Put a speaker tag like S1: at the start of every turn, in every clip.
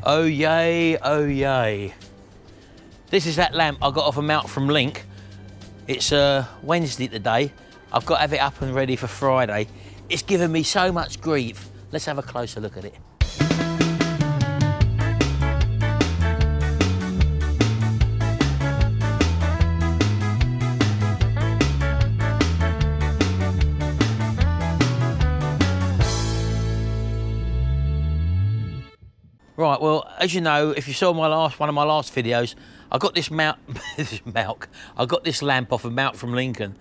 S1: Oh yay, oh yay. This is that lamp I got off a mount from Link. It's Wednesday today. I've got to have it up and ready for Friday. It's given me so much grief. Let's have a closer look at it. Right, well, as you know, if you saw one of my last videos, I got this I got this lamp off a mount from Lincoln.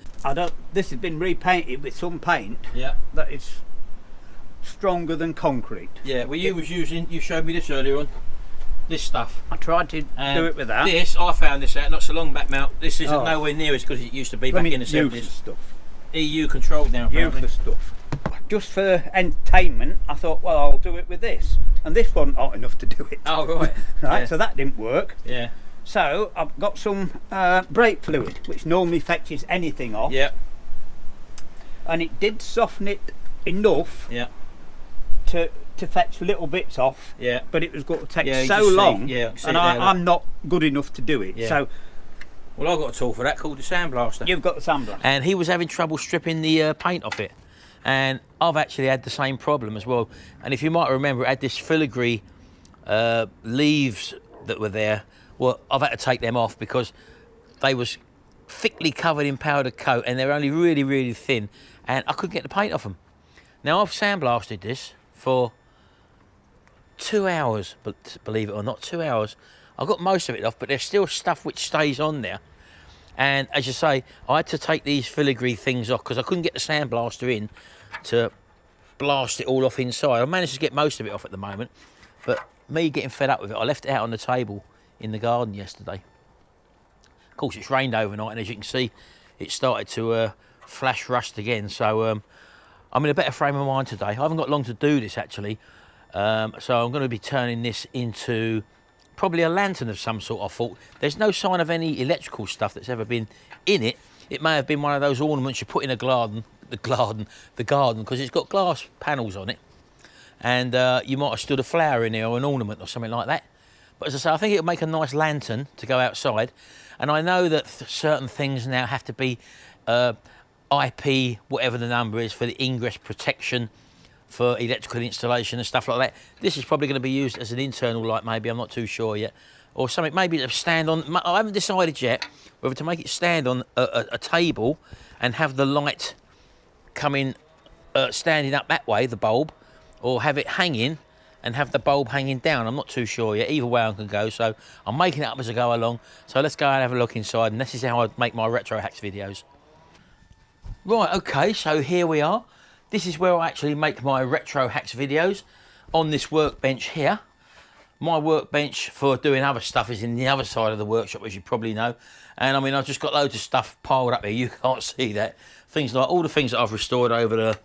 S2: This has been repainted with some paint.
S1: Yeah.
S2: That is stronger than concrete.
S1: Yeah, well, you showed me this earlier on. This stuff.
S2: I tried to do it with that.
S1: This, I found this out not so long back, mount. This isn't nowhere near as good as it used to be back in the 70s.
S2: Stuff.
S1: EU controlled now.
S2: Useless stuff. Just for entertainment, I thought, well, I'll do it with this. And this wasn't hot enough to do it.
S1: Oh, right.
S2: Right,
S1: Yeah.
S2: so that didn't work.
S1: Yeah.
S2: So I've got some brake fluid, which normally fetches anything off.
S1: Yeah. And
S2: it did soften it enough.
S1: Yeah.
S2: To fetch little bits off.
S1: Yeah.
S2: But it was going to take
S1: Yeah,
S2: so long.
S1: Yeah.
S2: And I'm not good enough to do it.
S1: Yeah.
S2: So.
S1: Well, I've got a tool for that called the Sandblaster.
S2: You've got the Sandblaster.
S1: And he was having trouble stripping the paint off it. And I've actually had the same problem as well. And if you might remember, it had this filigree leaves that were there. Well, I've had to take them off because they was thickly covered in powder coat and they're only really, really thin. And I couldn't get the paint off them. Now, I've sandblasted this for 2 hours, but believe it or not, 2 hours. I got most of it off, but there's still stuff which stays on there. And as you say, I had to take these filigree things off because I couldn't get the sandblaster in to blast it all off inside. I managed to get most of it off at the moment, but me getting fed up with it, I left it out on the table in the garden yesterday. Of course, it's rained overnight, and as you can see, it started to flash rust again. So I'm in a better frame of mind today. I haven't got long to do this actually, so I'm going to be turning this into probably a lantern of some sort. I thought there's no sign of any electrical stuff that's ever been in it. It may have been one of those ornaments you put in a garden, because it's got glass panels on it, and you might have stood a flower in there or an ornament or something like that. But as I say, I think it'll make a nice lantern to go outside. And I know that certain things now have to be IP, whatever the number is, for the ingress protection for electrical installation and stuff like that. This is probably going to be used as an internal light, maybe, I'm not too sure yet. Or something, maybe to stand on, I haven't decided yet whether to make it stand on a table and have the light coming, standing up that way, the bulb, or have it hanging and have the bulb hanging down. I'm not too sure yet. Either way I can go, so I'm making it up as I go along. So let's go and have a look inside, and this is how I make my retro hacks videos. Right, okay, so here we are. This is where I actually make my retro hacks videos, on this workbench here. My workbench for doing other stuff is in the other side of the workshop, as you probably know. And I mean, I've just got loads of stuff piled up here. You can't see that. Things like all the things that I've restored over the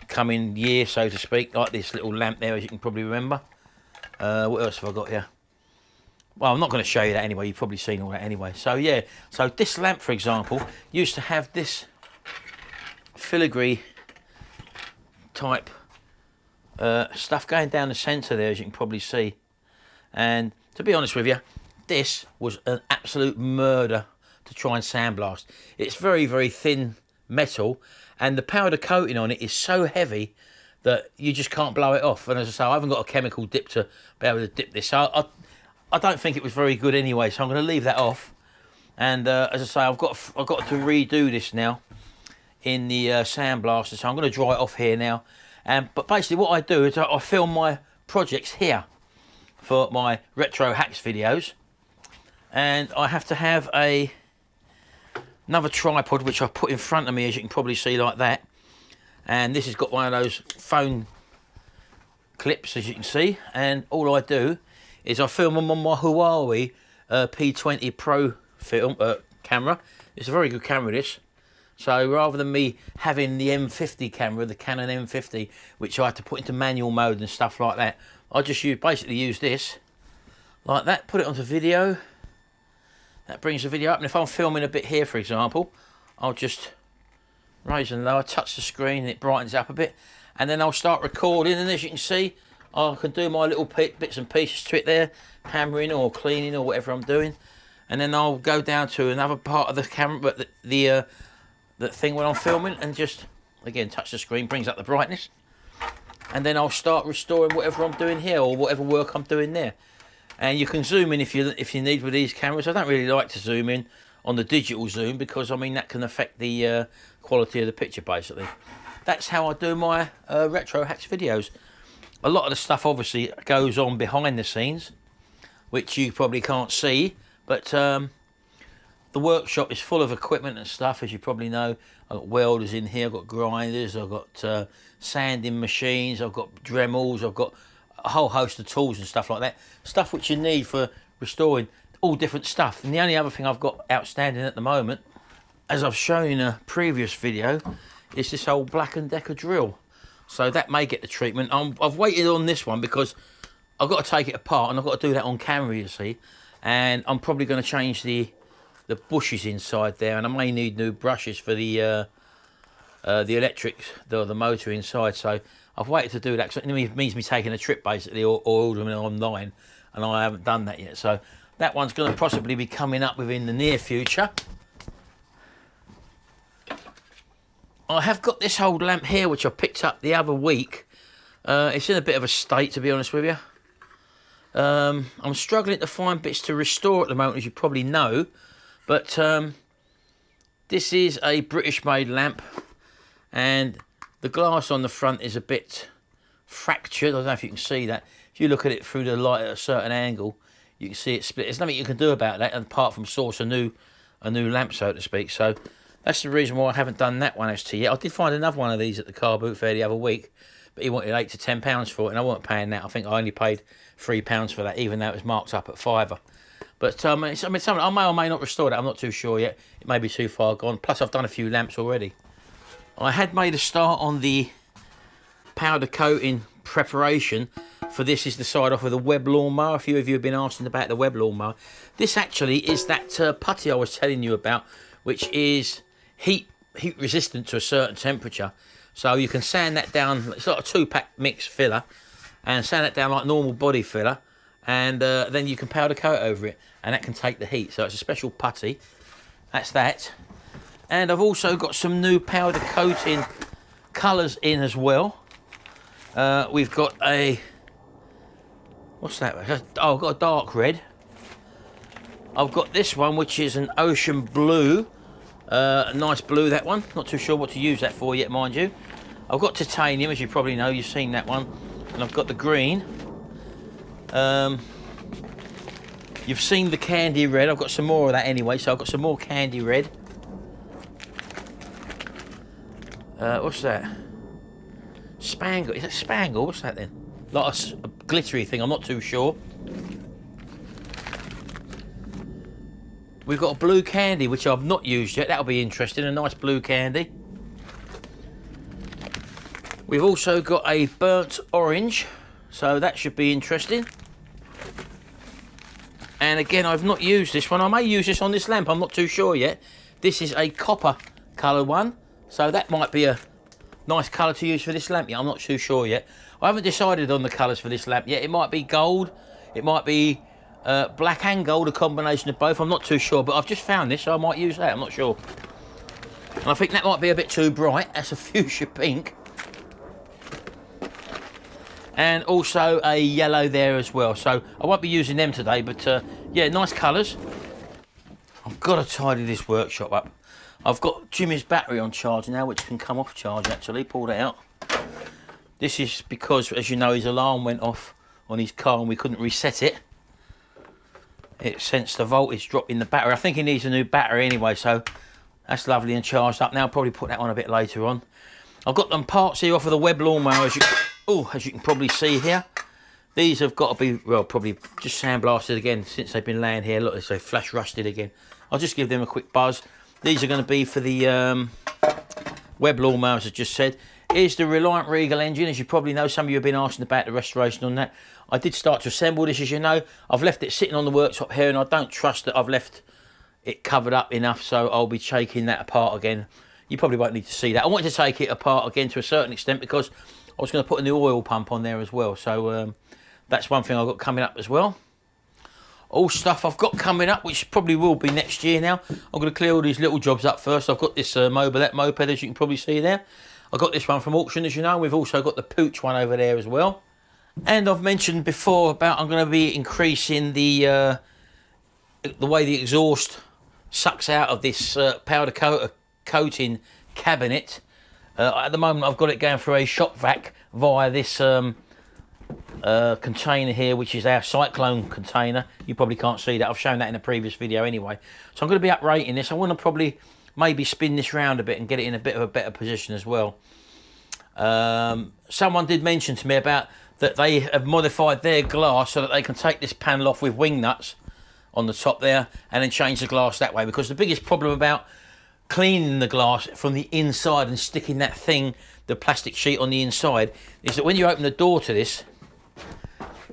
S1: coming year, so to speak, like this little lamp there, as you can probably remember. What else have I got here? Well, I'm not going to show you that anyway. You've probably seen all that anyway. So yeah, so this lamp, for example, used to have this filigree type stuff going down the centre there, as you can probably see. And to be honest with you, this was an absolute murder to try and sandblast. It's very, very thin metal, and the powder coating on it is so heavy that you just can't blow it off. And as I say, I haven't got a chemical dip to be able to dip this. So I don't think it was very good anyway, so I'm going to leave that off. And as I say, I've got to redo this now in the Sandblaster, so I'm going to dry it off here now. But basically what I do is I film my projects here for my retro hacks videos, and I have to have another tripod which I put in front of me, as you can probably see, like that. And this has got one of those phone clips, as you can see, and all I do is I film them on my Huawei P20 Pro film camera. It's a very good camera, this. So rather than me having the M50 camera, the Canon M50, which I had to put into manual mode and stuff like that, I just basically use this like that, put it onto video. That brings the video up, and if I'm filming a bit here, for example, I'll just raise and lower, touch the screen, and it brightens up a bit, and then I'll start recording. And as you can see, I can do my little bits and pieces to it there, hammering or cleaning or whatever I'm doing, and then I'll go down to another part of the camera, but the thing when I'm filming, and just again touch the screen, brings up the brightness, and then I'll start restoring whatever I'm doing here or whatever work I'm doing there. And you can zoom in if you need with these cameras. I don't really like to zoom in on the digital zoom because I mean that can affect the quality of the picture basically. That's how I do my retro hacks videos. A lot of the stuff obviously goes on behind the scenes, which you probably can't see, but the workshop is full of equipment and stuff, as you probably know. I've got welders in here, I've got grinders, I've got sanding machines, I've got Dremels, I've got a whole host of tools and stuff like that. Stuff which you need for restoring, all different stuff. And the only other thing I've got outstanding at the moment, as I've shown in a previous video, is this old Black & Decker drill. So that may get the treatment. I've waited on this one because I've got to take it apart and I've got to do that on camera, you see. And I'm probably going to change the bushes inside there, and I may need new brushes for the electrics, the motor inside. So I've waited to do that because it means me taking a trip basically, or ordering it online, and I haven't done that yet. So that one's going to possibly be coming up within the near future. I have got this old lamp here which I picked up the other week. It's in a bit of a state, to be honest with you. I'm struggling to find bits to restore at the moment, as you probably know. But this is a British-made lamp, and the glass on the front is a bit fractured. I don't know if you can see that. If you look at it through the light at a certain angle, you can see it split. There's nothing you can do about that apart from source a new lamp, so to speak. So that's the reason why I haven't done that one as to yet. I did find another one of these at the car boot fair the other week, but he wanted £8 to £10 for it, and I wasn't paying that. I think I only paid £3 for that, even though it was marked up at £5. But I mean, something I may or may not restore that. I'm not too sure yet. It may be too far gone. Plus, I've done a few lamps already. I had made a start on the powder coating preparation for this. Is the side off with a web lawnmower. A few of you have been asking about the web lawnmower. This actually is that putty I was telling you about, which is heat resistant to a certain temperature. So you can sand that down. It's like a 2-pack mix filler, and sand it down like normal body filler, and then you can powder coat over it, and that can take the heat. So it's a special putty. That's that. And I've also got some new powder coating colours in as well. We've got a, what's that? Oh, I've got a dark red. I've got this one, which is an ocean blue. A nice blue, that one. Not too sure what to use that for yet, mind you. I've got titanium, as you probably know. You've seen that one. And I've got the green. You've seen the candy red. I've got some more of that anyway, so I've got some more candy red. What's that? Spangle. Is that spangle? What's that then? Like a glittery thing. I'm not too sure. We've got a blue candy, which I've not used yet. That'll be interesting. A nice blue candy. We've also got a burnt orange, so that should be interesting. And again, I've not used this one. I may use this on this lamp. I'm not too sure yet. This is a copper colour one, so that might be a nice colour to use for this lamp. Yeah, I'm not too sure yet. I haven't decided on the colours for this lamp yet. It might be gold. It might be black and gold, a combination of both. I'm not too sure, but I've just found this, so I might use that. I'm not sure. And I think that might be a bit too bright. That's a fuchsia pink. And also a yellow there as well. So I won't be using them today, but yeah, nice colours. I've got to tidy this workshop up. I've got Jimmy's battery on charge now, which can come off charge actually. Pull that out. This is because, as you know, his alarm went off on his car and we couldn't reset it. It sensed the voltage drop in the battery. I think he needs a new battery anyway, so that's lovely and charged up now. I'll probably put that on a bit later on. I've got them parts here off of the web lawnmower, as you can probably see here. These have got to be, well, probably just sandblasted again since they've been laying here. Look, they're flash rusted again. I'll just give them a quick buzz. These are going to be for the web lawnmower, as I just said. Here's the Reliant Regal engine. As you probably know, some of you have been asking about the restoration on that. I did start to assemble this, as you know. I've left it sitting on the worktop here, and I don't trust that I've left it covered up enough, so I'll be taking that apart again. You probably won't need to see that. I wanted to take it apart again to a certain extent because I was going to put a new oil pump on there as well. So that's one thing I've got coming up as well. All stuff I've got coming up, which probably will be next year now. I'm going to clear all these little jobs up first. I've got this mobilette moped, as you can probably see there. I got this one from auction, as you know. We've also got the Pooch one over there as well. And I've mentioned before about I'm going to be increasing the way the exhaust sucks out of this powder coating cabinet. At the moment, I've got it going through a shop vac via this container here, which is our cyclone container. You probably can't see that. I've shown that in a previous video anyway. So I'm going to be uprating this. I want to probably maybe spin this round a bit and get it in a bit of a better position as well. Someone did mention to me about that they have modified their glass so that they can take this panel off with wing nuts on the top there and then change the glass that way, because the biggest problem about cleaning the glass from the inside and sticking that thing, the plastic sheet on the inside, is that when you open the door to this,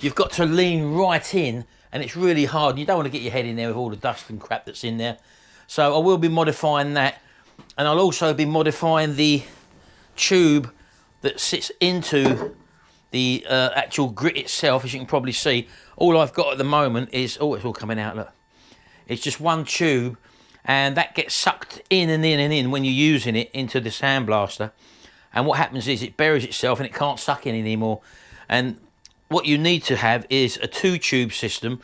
S1: you've got to lean right in, and it's really hard. You don't want to get your head in there with all the dust and crap that's in there. So I will be modifying that, and I'll also be modifying the tube that sits into the actual grit itself. As you can probably see, all I've got at the moment is, oh, it's all coming out, look. It's just one tube, and that gets sucked in and in and in when you're using it into the Sandblaster. And what happens is it buries itself and it can't suck in anymore. And what you need to have is a 2-tube system.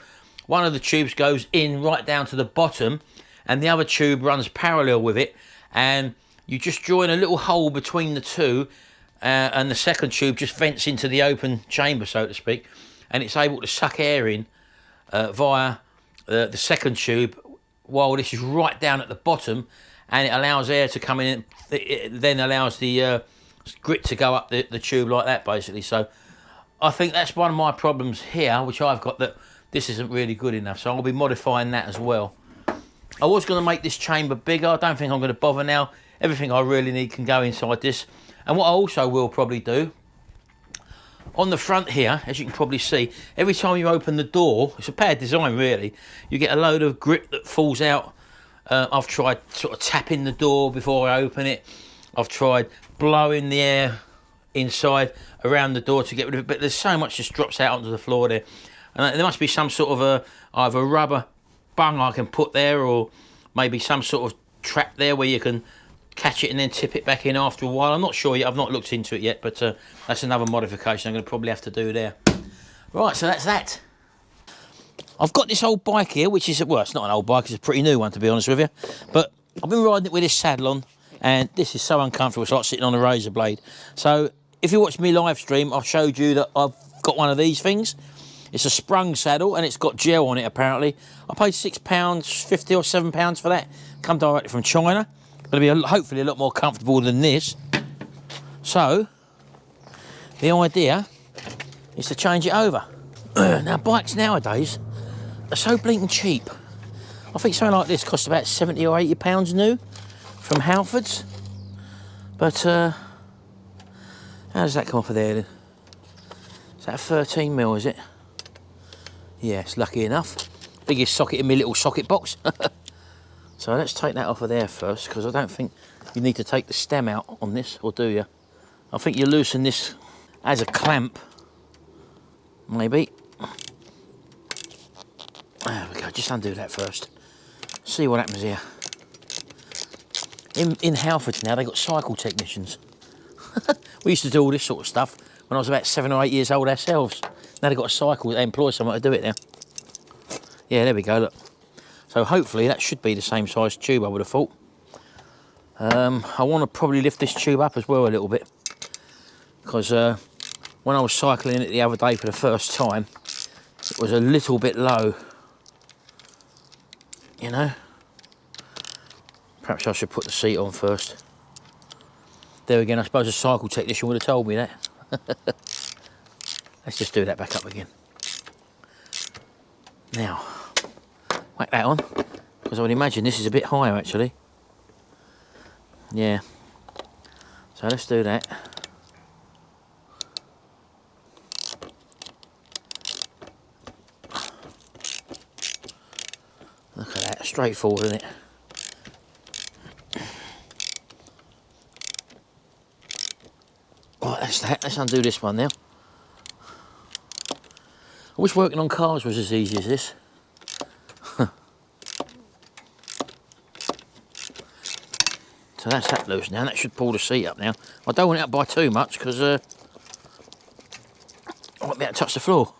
S1: One of the tubes goes in right down to the bottom, and the other tube runs parallel with it, and you just join a little hole between the two, and the second tube just vents into the open chamber, so to speak, and it's able to suck air in via the second tube, while this is right down at the bottom, and it allows air to come in. It then allows the grit to go up the tube like that, basically. So I think that's one of my problems here, which I've got, that this isn't really good enough, so I'll be modifying that as well. I was going to make this chamber bigger. I don't think I'm going to bother now. Everything I really need can go inside this. And what I also will probably do, on the front here, as you can probably see, every time you open the door, it's a bad design really, you get a load of grit that falls out. I've tried sort of tapping the door before I open it. I've tried blowing the air inside around the door to get rid of it, but there's so much just drops out onto the floor there. And there must be some sort of either rubber bung I can put there, or maybe some sort of trap there where you can catch it and then tip it back in after a while. I'm not sure yet, I've not looked into it yet, but that's another modification I'm going to probably have to do there. Right, so that's that. I've got this old bike here, which is, well, it's not an old bike, it's a pretty new one to be honest with you, but I've been riding it with this saddle on, and this is so uncomfortable, it's like sitting on a razor blade. So if you watch me live stream, I showed you that I've got one of these things. It's a sprung saddle, and it's got gel on it apparently. I paid £6.50 or £7 for that. Come directly from China. Going to be hopefully a lot more comfortable than this. So the idea is to change it over. Now bikes nowadays are so blinking cheap. I think something like this costs about £70 or £80 new from Halfords. But how does that come off of there then? Is that a 13mm, is it? Yes, lucky enough. Biggest socket in my little socket box. So let's take that off of there first, because I don't think you need to take the stem out on this, or do you? I think you loosen this as a clamp, maybe. There we go, just undo that first. See what happens here. In Halfords now, they've got cycle technicians. We used to do all this sort of stuff when I was about 7 or 8 years old ourselves. Now they've got a cycle, they employ someone to do it now. Yeah, there we go, look. So hopefully that should be the same size tube, I would have thought. I want to probably lift this tube up as well a little bit, because when I was cycling it the other day for the first time, it was a little bit low, you know. Perhaps I should put the seat on first. There again, I suppose a cycle technician would have told me that. Let's just do that back up again. Now, whack that on, because I would imagine this is a bit higher actually. Yeah. So let's do that. Look at that, straightforward, isn't it? Right, that's that. Let's undo this one now. I wish working on cars was as easy as this. So that's that loose now. That should pull the seat up now. I don't want it up by too much because I won't be able to touch the floor.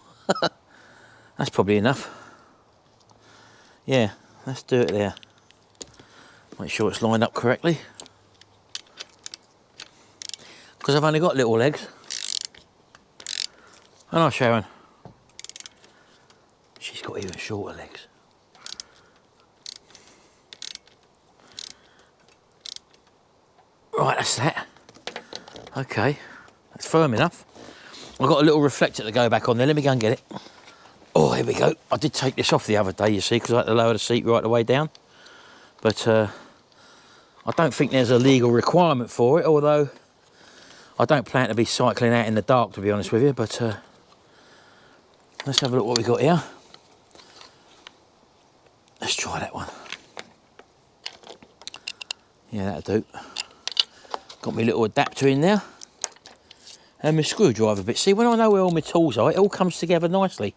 S1: That's probably enough. Yeah, let's do it there. Make sure it's lined up correctly. Because I've only got little legs. And I'll Sharon. She's got even shorter legs. Right, that's that. Okay, that's firm enough. I've got a little reflector to go back on there. Let me go and get it. Oh, here we go. I did take this off the other day, you see, because I had to lower the seat right the way down. But I don't think there's a legal requirement for it, although I don't plan to be cycling out in the dark, to be honest with you. But let's have a look what we got here. Let's try that one. Yeah, that'll do. Got my little adapter in there. And my screwdriver bit. See, when I know where all my tools are, it all comes together nicely.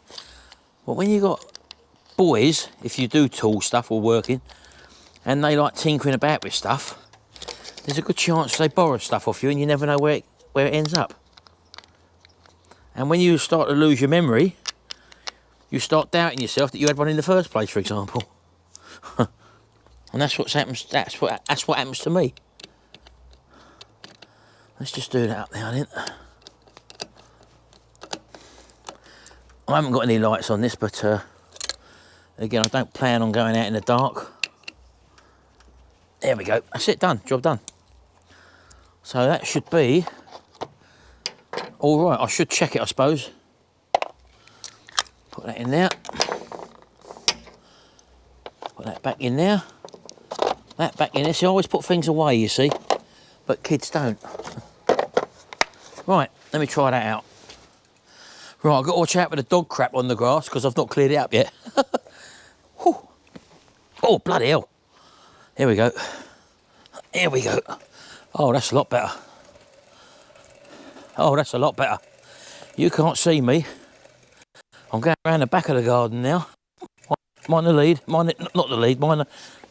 S1: But when you got boys, if you do tool stuff or working, and they like tinkering about with stuff, there's a good chance they borrow stuff off you and you never know where it ends up. And when you start to lose your memory, you start doubting yourself that you had one in the first place, for example. And that's what happens. That's what happens to me. Let's just do that up there, I think. I haven't got any lights on this, but again, I don't plan on going out in the dark. There we go. That's it, done. Job done. So that should be all right. I should check it, I suppose. Put that in there. Put that back in there. That back in there. See, I always put things away, you see, but kids don't. Right, let me try that out. Right, I've got to watch out for the dog crap on the grass because I've not cleared it up yet. Oh, bloody hell. Here we go. Here we go. Oh, that's a lot better. Oh, that's a lot better. You can't see me. I'm going around the back of the garden now. Mind the lead. Mind it, not the lead, mind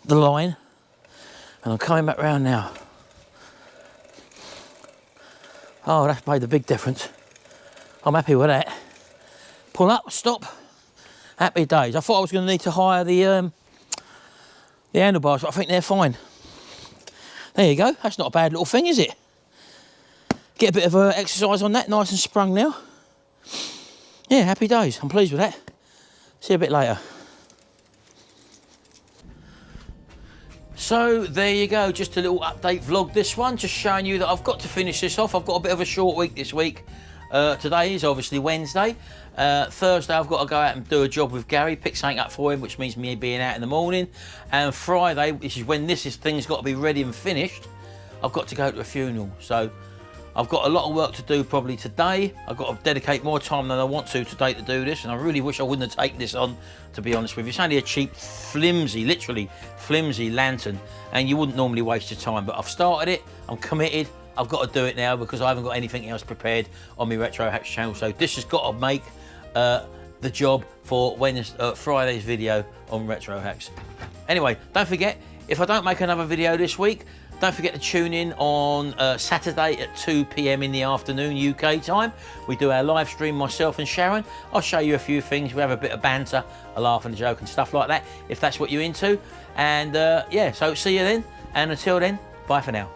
S1: the line. And I'm coming back round now. Oh, that's made a big difference. I'm happy with that. Pull up, stop. Happy days. I thought I was going to need to hire the handlebars, but I think they're fine. There you go. That's not a bad little thing, is it? Get a bit of exercise on that, nice and sprung now. Yeah, happy days. I'm pleased with that. See you a bit later. So there you go, just a little update vlog, this one, just showing you that I've got to finish this off. I've got a bit of a short week this week. Today is obviously Wednesday. Thursday I've got to go out and do a job with Gary, pick something up for him, which means me being out in the morning. And Friday, which is when thing's got to be ready and finished, I've got to go to a funeral. So I've got a lot of work to do probably today. I've got to dedicate more time than I want to today to do this, and I really wish I wouldn't have taken this on, to be honest with you. It's only a cheap, flimsy, literally flimsy lantern, and you wouldn't normally waste your time, but I've started it, I'm committed, I've got to do it now because I haven't got anything else prepared on my Retro Hacks channel, so this has got to make the job for Friday's video on Retro Hacks. Anyway, don't forget, if I don't make another video this week, don't forget to tune in on Saturday at 2 PM in the afternoon UK time. We do our live stream, myself and Sharon. I'll show you a few things. We have a bit of banter, a laugh and a joke and stuff like that, if that's what you're into. And yeah, so see you then. And until then, bye for now.